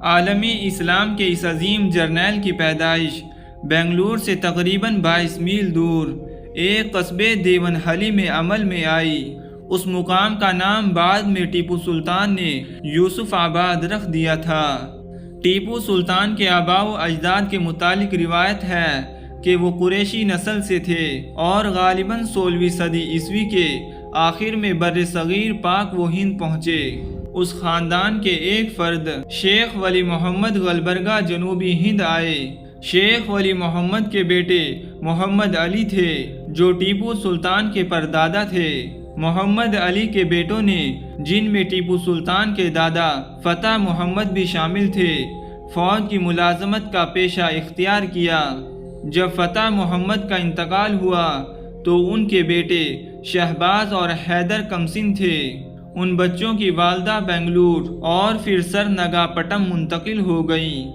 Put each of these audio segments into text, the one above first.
عالمی اسلام کے اس عظیم جرنیل کی پیدائش بنگلور سے تقریباً 22 میل دور ایک قصبے دیونہلی میں عمل میں آئی۔ اس مقام کا نام بعد میں ٹیپو سلطان نے یوسف آباد رکھ دیا تھا۔ ٹیپو سلطان کے آباء و اجداد کے متعلق روایت ہے کہ وہ قریشی نسل سے تھے اور غالباً 16ویں صدی عیسوی کے آخر میں بر صغیر پاک و ہند پہنچے۔ اس خاندان کے ایک فرد شیخ ولی محمد گلبرگہ جنوبی ہند آئے۔ شیخ ولی محمد کے بیٹے محمد علی تھے جو ٹیپو سلطان کے پردادا تھے۔ محمد علی کے بیٹوں نے، جن میں ٹیپو سلطان کے دادا فتح محمد بھی شامل تھے، فوج کی ملازمت کا پیشہ اختیار کیا۔ جب فتح محمد کا انتقال ہوا تو ان کے بیٹے شہباز اور حیدر کمسن تھے۔ ان بچوں کی والدہ بنگلور اور پھر سرنگا پٹم منتقل ہو گئیں۔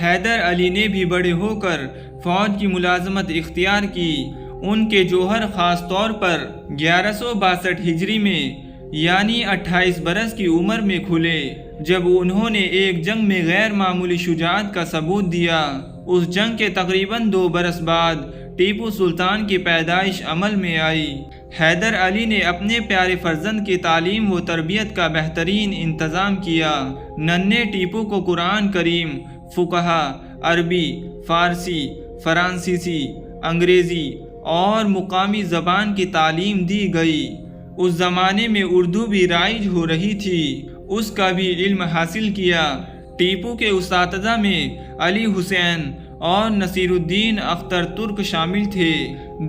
حیدر علی نے بھی بڑے ہو کر فوج کی ملازمت اختیار کی۔ ان کے جوہر خاص طور پر 1162 ہجری میں یعنی 28 برس کی عمر میں کھلے جب انہوں نے ایک جنگ میں غیر معمولی شجاعت کا ثبوت دیا۔ اس جنگ کے تقریباً 2 برس بعد ٹیپو سلطان کی پیدائش عمل میں آئی۔ حیدر علی نے اپنے پیارے فرزند کی تعلیم و تربیت کا بہترین انتظام کیا۔ ننھے ٹیپو کو قرآن کریم، فقہا، عربی، فارسی، فرانسیسی، انگریزی اور مقامی زبان کی تعلیم دی گئی۔ اس زمانے میں اردو بھی رائج ہو رہی تھی، اس کا بھی علم حاصل کیا۔ ٹیپو کے اساتذہ میں علی حسین اور نصیر الدین اختر ترک شامل تھے۔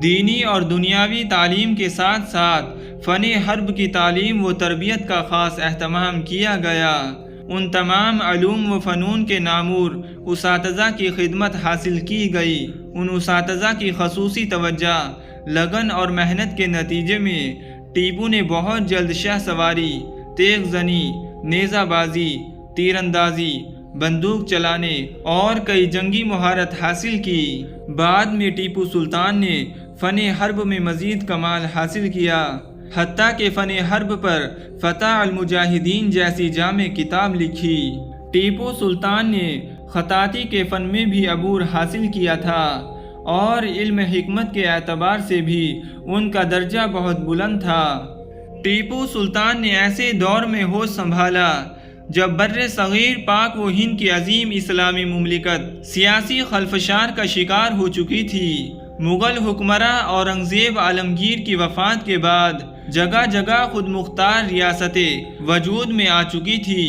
دینی اور دنیاوی تعلیم کے ساتھ ساتھ فن حرب کی تعلیم و تربیت کا خاص اہتمام کیا گیا۔ ان تمام علوم و فنون کے نامور اساتذہ کی خدمت حاصل کی گئی۔ ان اساتذہ کی خصوصی توجہ، لگن اور محنت کے نتیجے میں ٹیپو نے بہت جلد شہ سواری، تیغ زنی، نیزہ بازی، تیر اندازی، بندوق چلانے اور کئی جنگی مہارت حاصل کی۔ بعد میں ٹیپو سلطان نے فن حرب میں مزید کمال حاصل کیا، حتیٰ کہ فن حرب پر فتح المجاہدین جیسی جامع کتاب لکھی۔ ٹیپو سلطان نے خطاطی کے فن میں بھی عبور حاصل کیا تھا اور علم حکمت کے اعتبار سے بھی ان کا درجہ بہت بلند تھا۔ ٹیپو سلطان نے ایسے دور میں ہوش سنبھالا جب بر صغیر پاک و ہند کی عظیم اسلامی مملکت سیاسی خلفشار کا شکار ہو چکی تھی۔ مغل حکمراں اورنگزیب عالمگیر کی وفات کے بعد جگہ جگہ خود مختار ریاستیں وجود میں آ چکی تھی۔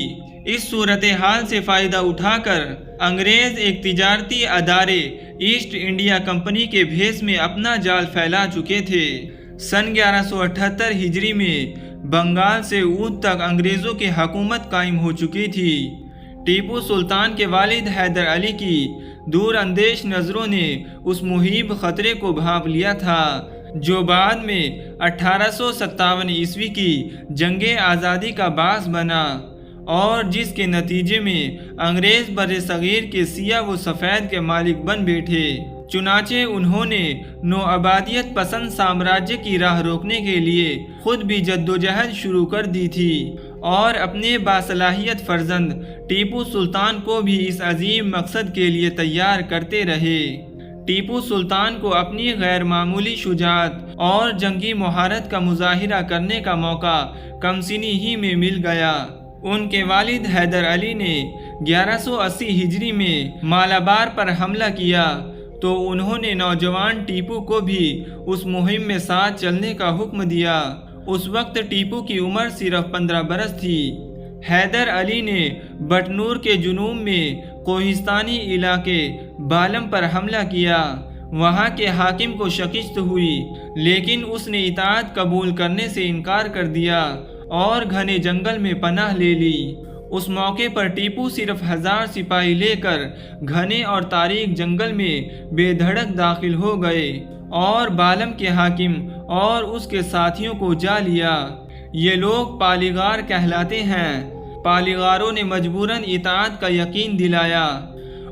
اس صورتحال سے فائدہ اٹھا کر انگریز ایک تجارتی ادارے ایسٹ انڈیا کمپنی کے بھیس میں اپنا جال پھیلا چکے تھے۔ سن 1178 ہجری میں بنگال سے اودھ تک انگریزوں کی حکومت قائم ہو چکی تھی۔ ٹیپو سلطان کے والد حیدر علی کی دور اندیش نظروں نے اس مہیب خطرے کو بھانپ لیا تھا جو بعد میں 1857 عیسوی کی جنگ آزادی کا باعث بنا اور جس کے نتیجے میں انگریز بر صغیر کے سیاہ و سفید کے مالک بن بیٹھے۔ چنانچہ انہوں نے نوآبادیت پسند سامراجیہ کی راہ روکنے کے لیے خود بھی جدوجہد شروع کر دی تھی اور اپنے باصلاحیت فرزند ٹیپو سلطان کو بھی اس عظیم مقصد کے لیے تیار کرتے رہے۔ ٹیپو سلطان کو اپنی غیر معمولی شجاعت اور جنگی مہارت کا مظاہرہ کرنے کا موقع کم سنی ہی میں مل گیا۔ ان کے والد حیدر علی نے 1180 ہجری میں مالابار پر حملہ کیا تو انہوں نے نوجوان ٹیپو کو بھی اس مہم میں ساتھ چلنے کا حکم دیا۔ اس وقت ٹیپو کی عمر صرف 15 برس تھی۔ حیدر علی نے بٹنور کے جنوب میں کوہستانی علاقے بالم پر حملہ کیا۔ وہاں کے حاکم کو شکست ہوئی لیکن اس نے اطاعت قبول کرنے سے انکار کر دیا اور گھنے جنگل میں پناہ لے لی۔ اس موقع پر ٹیپو صرف 1000 سپاہی لے کر گھنے اور تاریک جنگل میں بے دھڑک داخل ہو گئے اور بالم کے حاکم اور اس کے ساتھیوں کو جا لیا۔ یہ لوگ پالیغار کہلاتے ہیں۔ پالیغاروں نے مجبوراً اطاعت کا یقین دلایا۔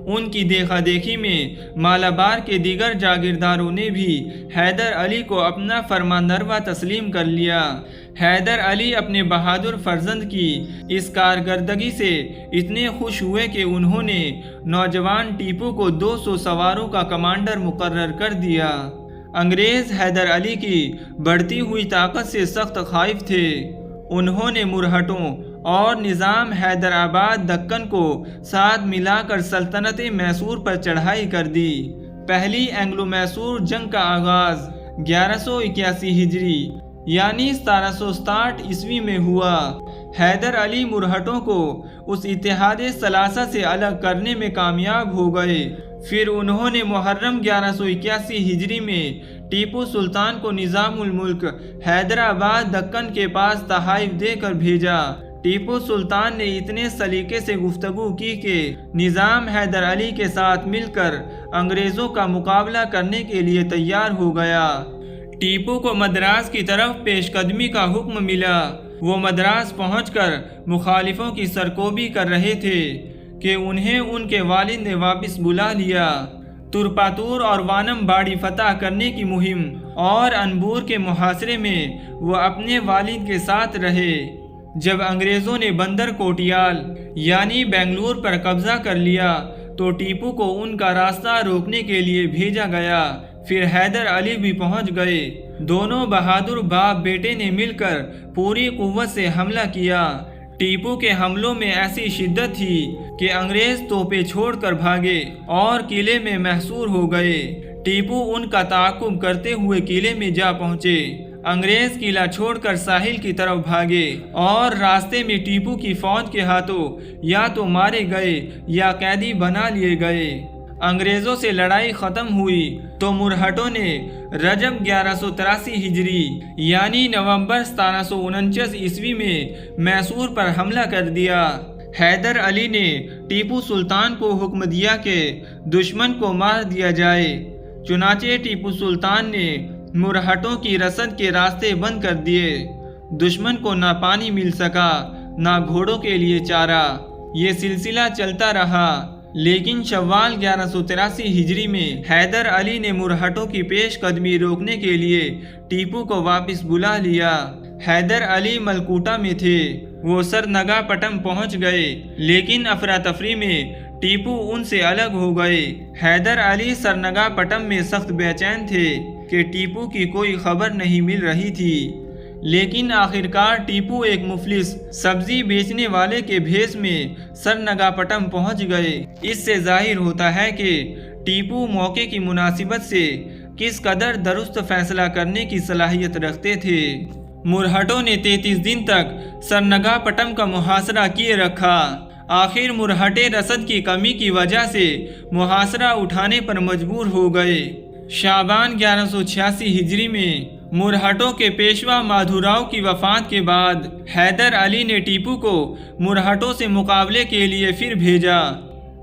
ان کی دیکھا دیکھی میں مالابار کے دیگر جاگیرداروں نے بھی حیدر علی کو اپنا فرماندروا تسلیم کر لیا۔ حیدر علی اپنے بہادر فرزند کی اس کارکردگی سے اتنے خوش ہوئے کہ انہوں نے نوجوان ٹیپو کو 200 سواروں کا کمانڈر مقرر کر دیا۔ انگریز حیدر علی کی بڑھتی ہوئی طاقت سے سخت خائف تھے۔ انہوں نے مرہٹوں اور نظام حیدر آباد دکن کو ساتھ ملا کر سلطنت میسور پر چڑھائی کر دی۔ پہلی اینگلو میسور جنگ کا آغاز 1181 ہجری یعنی 1767 عیسوی میں ہوا۔ حیدر علی مرہٹوں کو اس اتحاد ثلاثہ سے الگ کرنے میں کامیاب ہو گئے۔ پھر انہوں نے محرم 1181 ہجری میں ٹیپو سلطان کو نظام الملک حیدر آباد دکن کے پاس تحائف دے کر بھیجا۔ ٹیپو سلطان نے اتنے سلیقے سے گفتگو کی کہ نظام حیدر علی کے ساتھ مل کر انگریزوں کا مقابلہ کرنے کے لیے تیار ہو گیا۔ ٹیپو کو مدراس کی طرف پیش قدمی کا حکم ملا۔ وہ مدراس پہنچ کر مخالفوں کی سرکوبی کر رہے تھے کہ انہیں ان کے والد نے واپس بلا لیا۔ ترپاتور اور وانم باڑی فتح کرنے کی مہم اور انبور کے محاصرے میں وہ اپنے والد کے ساتھ رہے۔ جب انگریزوں نے بندر کوٹیال یعنی بنگلور پر قبضہ کر لیا تو ٹیپو کو ان کا راستہ روکنے کے لیے بھیجا گیا۔ پھر حیدر علی بھی پہنچ گئے۔ دونوں بہادر باپ بیٹے نے مل کر پوری قوت سے حملہ کیا۔ ٹیپو کے حملوں میں ایسی شدت تھی کہ انگریز توپیں چھوڑ کر بھاگے اور قلعے میں محصور ہو گئے۔ ٹیپو ان کا تعاقب کرتے ہوئے قلعے میں جا پہنچے۔ انگریز قلعہ چھوڑ کر ساحل کی طرف بھاگے اور راستے میں ٹیپو کی فوج کے ہاتھوں یا تو مارے گئے یا قیدی بنا لیے گئے۔ انگریزوں سے لڑائی ختم ہوئی تو مرہٹوں نے رجب 1183 ہجری یعنی نومبر 1749 عیسوی میں میسور پر حملہ کر دیا۔ حیدر علی نے ٹیپو سلطان کو حکم دیا کہ دشمن کو مار دیا جائے۔ چنانچہ ٹیپو سلطان نے مرہٹوں کی رسد کے راستے بند کر دیے۔ دشمن کو نہ پانی مل سکا نہ گھوڑوں کے لیے چارہ۔ یہ سلسلہ چلتا رہا، لیکن شوال 1183 ہجری میں حیدر علی نے مرہٹوں کی پیش قدمی روکنے کے لیے ٹیپو کو واپس بلا لیا۔ حیدر علی ملکوٹا میں تھے۔ وہ سرنگا پٹم پہنچ گئے، لیکن افراتفری میں ٹیپو ان سے الگ ہو گئے۔ حیدر علی سرنگا پٹم میں سخت بے چین تھے کہ ٹیپو کی کوئی خبر نہیں مل رہی تھی۔ لیکن آخرکار ٹیپو ایک مفلس سبزی بیچنے والے کے بھیس میں سرنگا پٹم پہنچ گئے۔ اس سے ظاہر ہوتا ہے کہ ٹیپو موقع کی مناسبت سے کس قدر درست فیصلہ کرنے کی صلاحیت رکھتے تھے۔ مرہٹوں نے 33 دن تک سرنگا پٹم کا محاصرہ کیے رکھا۔ آخر مرہٹے رسد کی کمی کی وجہ سے محاصرہ اٹھانے پر مجبور ہو گئے۔ شعبان 1186 ہجری میں مرہٹوں کے پیشوا مادھوراؤ کی وفات کے بعد حیدر علی نے ٹیپو کو مرہٹوں سے مقابلے کے لیے پھر بھیجا۔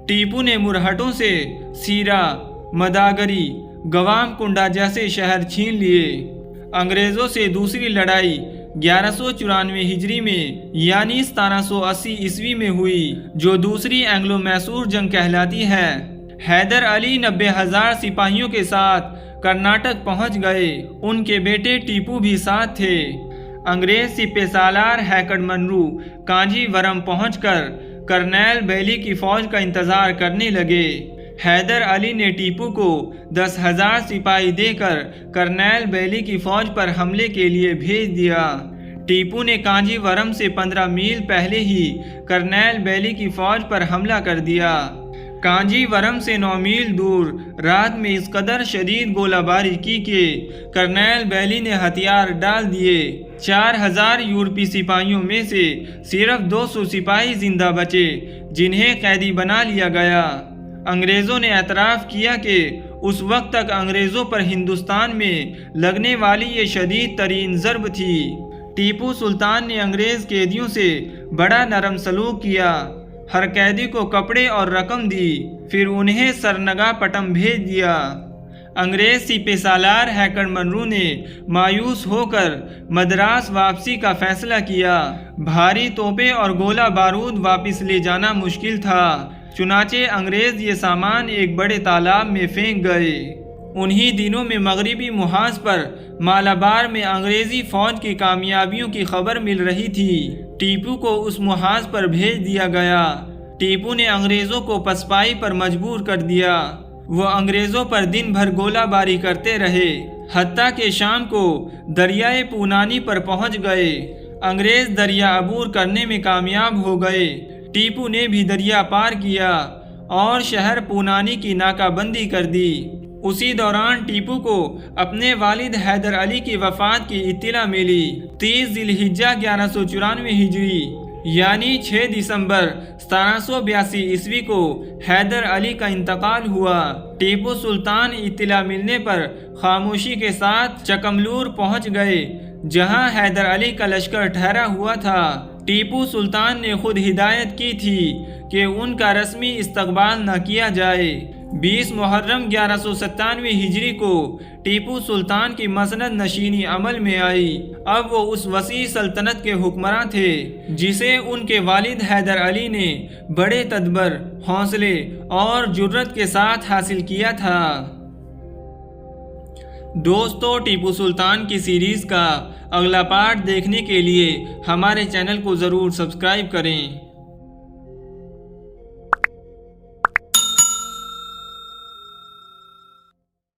ٹیپو نے مرہٹوں سے سیرا، مداگری، گوام کنڈا جیسے شہر چھین لیے۔ انگریزوں سے دوسری لڑائی 1194 ہجری میں یعنی 1780 عیسوی میں ہوئی، جو دوسری اینگلو میسور جنگ کہلاتی ہے۔ حیدر علی 90,000 سپاہیوں کے ساتھ کرناٹک پہنچ گئے۔ ان کے بیٹے ٹیپو بھی ساتھ تھے۔ انگریز سپہ سالار ہیکڑ منرو کانجی ورم پہنچ کر کرنیل بیلی کی فوج کا انتظار کرنے لگے۔ حیدر علی نے ٹیپو کو 10,000 سپاہی دے کر کرنیل بیلی کی فوج پر حملے کے لیے بھیج دیا۔ ٹیپو نے کانجی ورم سے 15 میل پہلے ہی کرنیل بیلی کی فوج پر حملہ کر دیا۔ کانجی ورم سے 9 میل دور رات میں اس قدر شدید گولہ باری کی کہ کرنیل بیلی نے ہتھیار ڈال دیے۔ 4,000 یورپی سپاہیوں میں سے صرف 200 سپاہی زندہ بچے، جنہیں قیدی بنا لیا گیا۔ انگریزوں نے اعتراف کیا کہ اس وقت تک انگریزوں پر ہندوستان میں لگنے والی یہ شدید ترین ضرب تھی۔ ٹیپو سلطان نے انگریز قیدیوں سے بڑا نرم سلوک کیا۔ ہر قیدی کو کپڑے اور رقم دی، پھر انہیں سرنگا پٹم بھیج دیا۔ انگریز سپہ سالار ہیکڑ منرو نے مایوس ہو کر مدراس واپسی کا فیصلہ کیا۔ بھاری توپیں اور گولہ بارود واپس لے جانا مشکل تھا، چنانچہ انگریز یہ سامان ایک بڑے تالاب میں پھینک گئے۔ انہی دنوں میں مغربی محاذ پر مالابار میں انگریزی فوج کی کامیابیوں کی خبر مل رہی تھی۔ ٹیپو کو اس محاذ پر بھیج دیا گیا۔ ٹیپو نے انگریزوں کو پسپائی پر مجبور کر دیا۔ وہ انگریزوں پر دن بھر گولہ باری کرتے رہے، حتیٰ کہ شام کو دریائے پونانی پر پہنچ گئے۔ انگریز دریا عبور کرنے میں کامیاب ہو گئے۔ ٹیپو نے بھی دریا پار کیا اور شہر پونانی کی ناکہ بندی کر دی۔ اسی دوران ٹیپو کو اپنے والد حیدر علی کی وفات کی اطلاع ملی۔ 30 ذی الحجہ 1194 ہجری یعنی 6 دسمبر 1782 عیسوی کو حیدر علی کا انتقال ہوا۔ ٹیپو سلطان اطلاع ملنے پر خاموشی کے ساتھ چکملور پہنچ گئے، جہاں حیدر علی کا لشکر ٹھہرا ہوا تھا۔ ٹیپو سلطان نے خود ہدایت کی تھی کہ ان کا رسمی استقبال نہ کیا جائے۔ 20 محرم 1197 ہجری کو ٹیپو سلطان کی مسند نشینی عمل میں آئی۔ اب وہ اس وسیع سلطنت کے حکمراں تھے جسے ان کے والد حیدر علی نے بڑے تدبر، حوصلے اور جرأت کے ساتھ حاصل کیا تھا۔ دوستو، ٹیپو سلطان کی سیریز کا اگلا پارٹ دیکھنے کے لیے ہمارے چینل کو ضرور سبسکرائب کریں۔